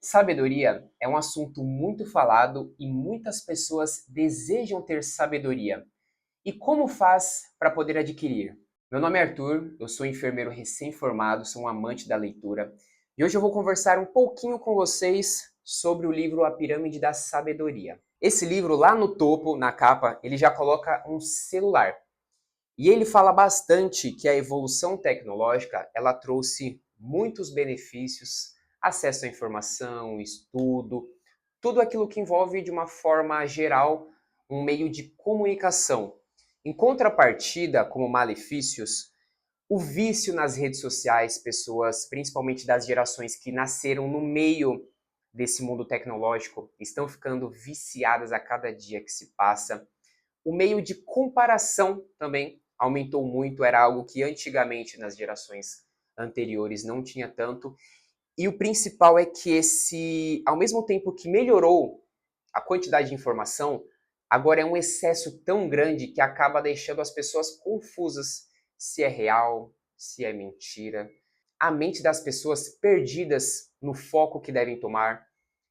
Sabedoria é um assunto muito falado e muitas pessoas desejam ter sabedoria. E como faz para poder adquirir? Meu nome é Arthur, eu sou enfermeiro recém-formado, sou um amante da leitura e hoje eu vou conversar um pouquinho com vocês sobre o livro A Pirâmide da Sabedoria. Esse livro, lá no topo, na capa, ele já coloca um celular. E ele fala bastante que a evolução tecnológica, ela trouxe muitos benefícios, acesso à informação, estudo, tudo aquilo que envolve de uma forma geral um meio de comunicação. Em contrapartida, como malefícios, o vício nas redes sociais, pessoas, principalmente das gerações que nasceram no meio desse mundo tecnológico, estão ficando viciadas a cada dia que se passa. O meio de comparação também aumentou muito, era algo que antigamente nas gerações anteriores não tinha tanto. E o principal é que ao mesmo tempo que melhorou a quantidade de informação, agora é um excesso tão grande que acaba deixando as pessoas confusas se é real, se é mentira. A mente das pessoas perdidas no foco que devem tomar.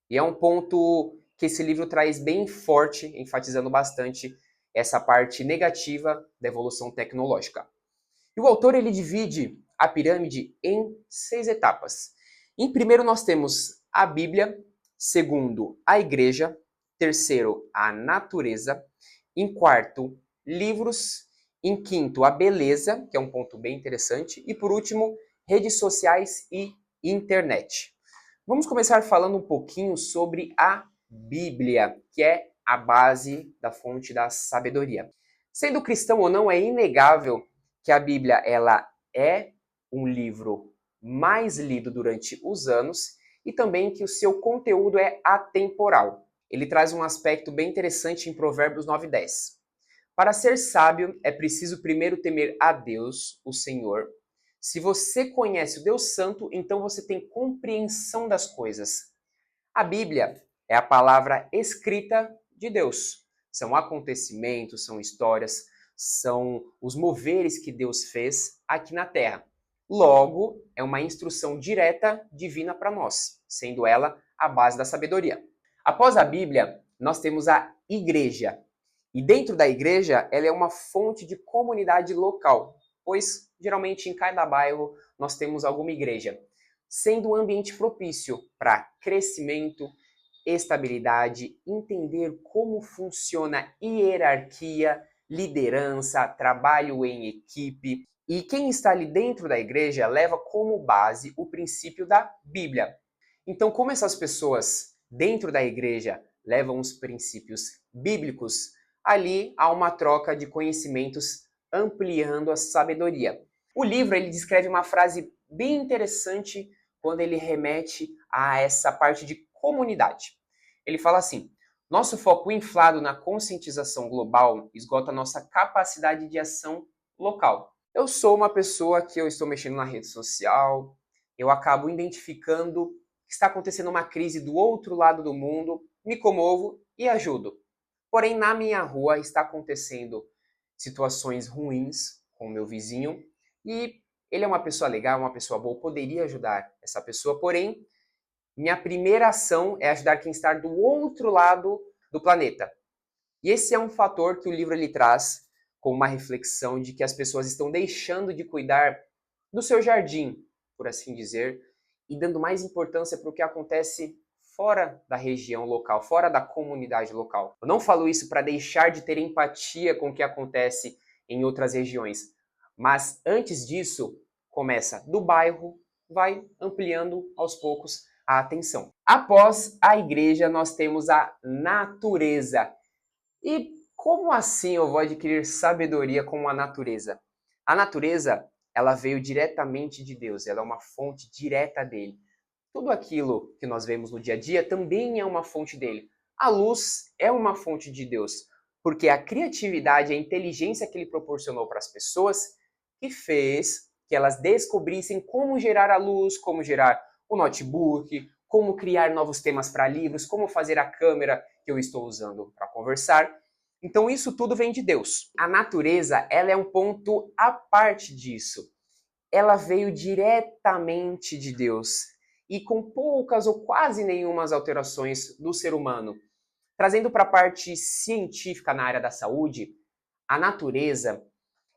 E é um ponto que esse livro traz bem forte, enfatizando bastante essa parte negativa da evolução tecnológica. E o autor ele divide a pirâmide em 6 etapas. Em primeiro nós temos a Bíblia, segundo a igreja, terceiro a natureza, em quarto livros, em quinto a beleza, que é um ponto bem interessante, e por último redes sociais e internet. Vamos começar falando um pouquinho sobre a Bíblia, que é a base da fonte da sabedoria. Sendo cristão ou não, é inegável que a Bíblia ela é um livro mais lido durante os anos e também que o seu conteúdo é atemporal. Ele traz um aspecto bem interessante em Provérbios 9:10. Para ser sábio, é preciso primeiro temer a Deus, o Senhor. Se você conhece o Deus Santo, então você tem compreensão das coisas. A Bíblia é a palavra escrita de Deus. São acontecimentos, são histórias, são os moveres que Deus fez aqui na Terra. Logo, é uma instrução direta divina para nós, sendo ela a base da sabedoria. Após a Bíblia, nós temos a igreja. E dentro da igreja, ela é uma fonte de comunidade local, pois geralmente em cada bairro nós temos alguma igreja, sendo um ambiente propício para crescimento, estabilidade, entender como funciona hierarquia, liderança, trabalho em equipe. E quem está ali dentro da igreja leva como base o princípio da Bíblia. Então, como essas pessoas dentro da igreja levam os princípios bíblicos, ali há uma troca de conhecimentos ampliando a sabedoria. O livro ele descreve uma frase bem interessante quando ele remete a essa parte de comunidade. Ele fala assim: nosso foco inflado na conscientização global esgota nossa capacidade de ação local. Eu sou uma pessoa que eu estou mexendo na rede social, eu acabo identificando que está acontecendo uma crise do outro lado do mundo, me comovo e ajudo. Porém, na minha rua está acontecendo situações ruins com o meu vizinho e ele é uma pessoa legal, uma pessoa boa, poderia ajudar essa pessoa, porém, minha primeira ação é ajudar quem está do outro lado do planeta. E esse é um fator que o livro ele traz com uma reflexão de que as pessoas estão deixando de cuidar do seu jardim, por assim dizer, e dando mais importância para o que acontece fora da região local, fora da comunidade local. Eu não falo isso para deixar de ter empatia com o que acontece em outras regiões, mas antes disso, começa do bairro, vai ampliando aos poucos a atenção. Após a igreja, nós temos a natureza. E como assim eu vou adquirir sabedoria com a natureza? A natureza, ela veio diretamente de Deus, ela é uma fonte direta dele. Tudo aquilo que nós vemos no dia a dia também é uma fonte dele. A luz é uma fonte de Deus, porque a criatividade, a inteligência que ele proporcionou para as pessoas, que fez que elas descobrissem como gerar a luz, como gerar o notebook, como criar novos temas para livros, como fazer a câmera que eu estou usando para conversar. Então isso tudo vem de Deus. A natureza, ela é um ponto à parte disso. Ela veio diretamente de Deus. e com poucas ou quase nenhumas alterações do ser humano. Trazendo para a parte científica na área da saúde, a natureza,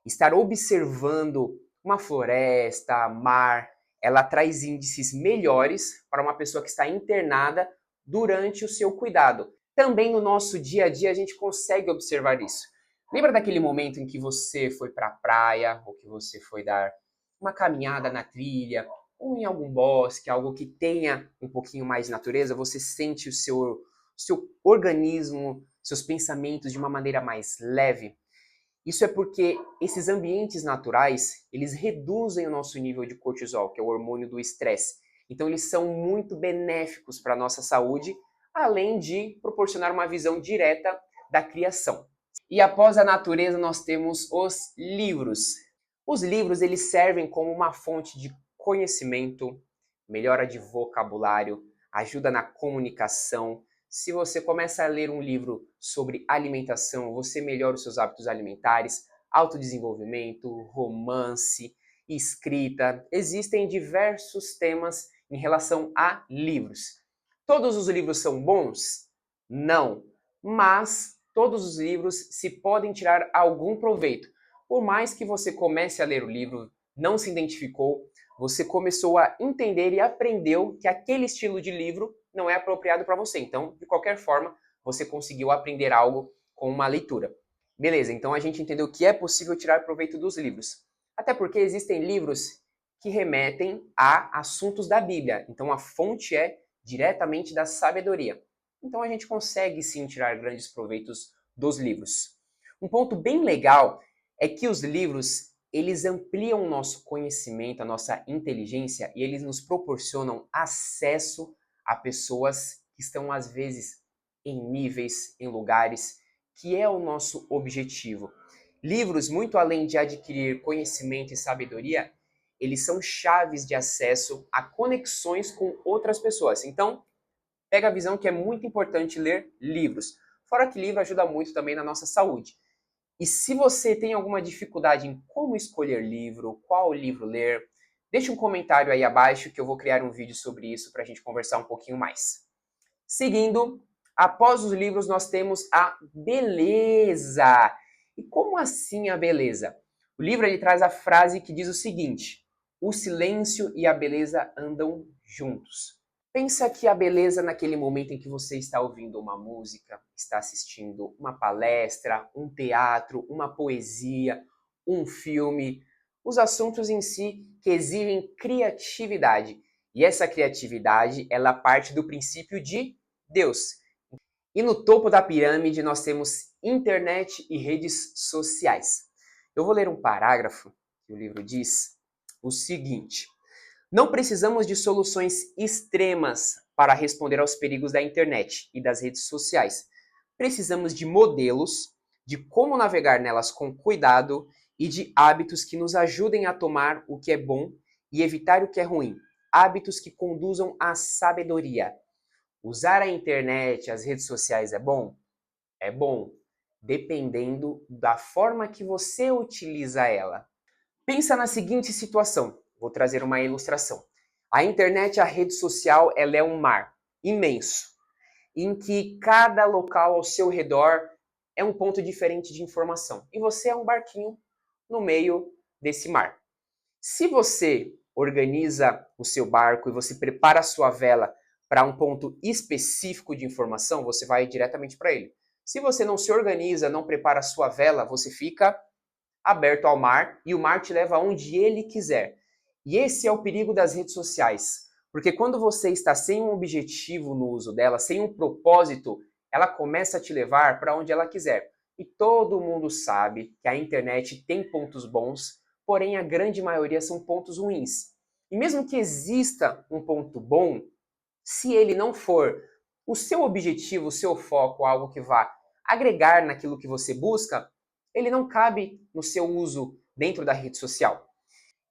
estar observando uma floresta, mar, ela traz índices melhores para uma pessoa que está internada durante o seu cuidado. Também no nosso dia a dia a gente consegue observar isso. Lembra daquele momento em que você foi para a praia ou que você foi dar uma caminhada na trilha ou em algum bosque, algo que tenha um pouquinho mais de natureza, você sente o seu organismo, seus pensamentos de uma maneira mais leve? Isso é porque esses ambientes naturais, eles reduzem o nosso nível de cortisol, que é o hormônio do estresse. Então eles são muito benéficos para a nossa saúde, além de proporcionar uma visão direta da criação. E após a natureza, nós temos os livros. Os livros, eles servem como uma fonte de conhecimento, melhora de vocabulário, ajuda na comunicação. Se você começa a ler um livro sobre alimentação, você melhora os seus hábitos alimentares, autodesenvolvimento, romance, escrita. Existem diversos temas em relação a livros. Todos os livros são bons? Não, mas todos os livros se podem tirar algum proveito. Por mais que você comece a ler o livro, não se identificou, você começou a entender e aprendeu que aquele estilo de livro não é apropriado para você. Então, de qualquer forma, você conseguiu aprender algo com uma leitura. Beleza, então a gente entendeu que é possível tirar proveito dos livros. Até porque existem livros que remetem a assuntos da Bíblia. Então a fonte é diretamente da sabedoria. Então a gente consegue sim tirar grandes proveitos dos livros. Um ponto bem legal é que os livros, eles ampliam o nosso conhecimento, a nossa inteligência e eles nos proporcionam acesso a pessoas que estão às vezes em níveis, em lugares que é o nosso objetivo. Livros, muito além de adquirir conhecimento e sabedoria, eles são chaves de acesso a conexões com outras pessoas. Então, pega a visão que é muito importante ler livros. Fora que livro ajuda muito também na nossa saúde. E se você tem alguma dificuldade em como escolher livro, qual livro ler, deixe um comentário aí abaixo que eu vou criar um vídeo sobre isso para a gente conversar um pouquinho mais. Seguindo, após os livros nós temos a beleza. E como assim a beleza? O livro ele traz a frase que diz o seguinte: o silêncio e a beleza andam juntos. Pensa que a beleza naquele momento em que você está ouvindo uma música, está assistindo uma palestra, um teatro, uma poesia, um filme, os assuntos em si que exigem criatividade. E essa criatividade, ela parte do princípio de Deus. E no topo da pirâmide nós temos internet e redes sociais. Eu vou ler um parágrafo que o livro diz o seguinte: não precisamos de soluções extremas para responder aos perigos da internet e das redes sociais. Precisamos de modelos de como navegar nelas com cuidado e de hábitos que nos ajudem a tomar o que é bom e evitar o que é ruim. Hábitos que conduzam à sabedoria. Usar a internet, as redes sociais é bom? É bom, dependendo da forma que você utiliza ela. Pensa na seguinte situação. Vou trazer uma ilustração. A internet, a rede social, ela é um mar imenso, em que cada local ao seu redor é um ponto diferente de informação. E você é um barquinho no meio desse mar. Se você organiza o seu barco e você prepara a sua vela para um ponto específico de informação, você vai diretamente para ele. Se você não se organiza, não prepara a sua vela, você fica aberto ao mar e o mar te leva aonde ele quiser. E esse é o perigo das redes sociais, porque quando você está sem um objetivo no uso dela, sem um propósito, ela começa a te levar para onde ela quiser. E todo mundo sabe que a internet tem pontos bons, porém a grande maioria são pontos ruins. E mesmo que exista um ponto bom, se ele não for o seu objetivo, o seu foco, algo que vá agregar naquilo que você busca, ele não cabe no seu uso dentro da rede social.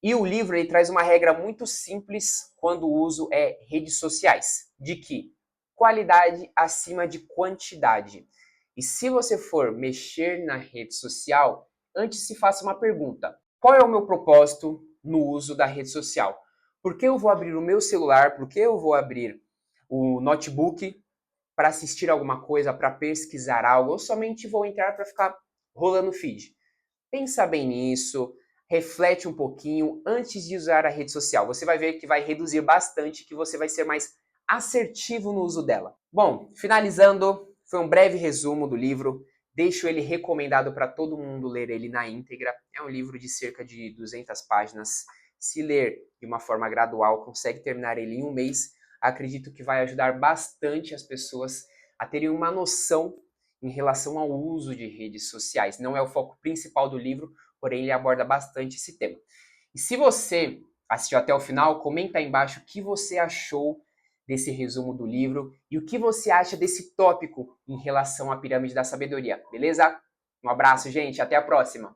E o livro ele traz uma regra muito simples quando o uso é redes sociais, de que qualidade acima de quantidade. E se você for mexer na rede social, antes se faça uma pergunta: qual é o meu propósito no uso da rede social? Por que eu vou abrir o meu celular? Por que eu vou abrir o notebook para assistir alguma coisa, para pesquisar algo? Ou somente vou entrar para ficar rolando o feed? Pensa bem nisso, reflete um pouquinho antes de usar a rede social. Você vai ver que vai reduzir bastante, que você vai ser mais assertivo no uso dela. Bom, finalizando, foi um breve resumo do livro. Deixo ele recomendado para todo mundo ler ele na íntegra. É um livro de cerca de 200 páginas. Se ler de uma forma gradual, consegue terminar ele em um mês. Acredito que vai ajudar bastante as pessoas a terem uma noção em relação ao uso de redes sociais. Não é o foco principal do livro, porém ele aborda bastante esse tema. E se você assistiu até o final, comenta aí embaixo o que você achou desse resumo do livro e o que você acha desse tópico em relação à pirâmide da sabedoria, beleza? Um abraço, gente, até a próxima!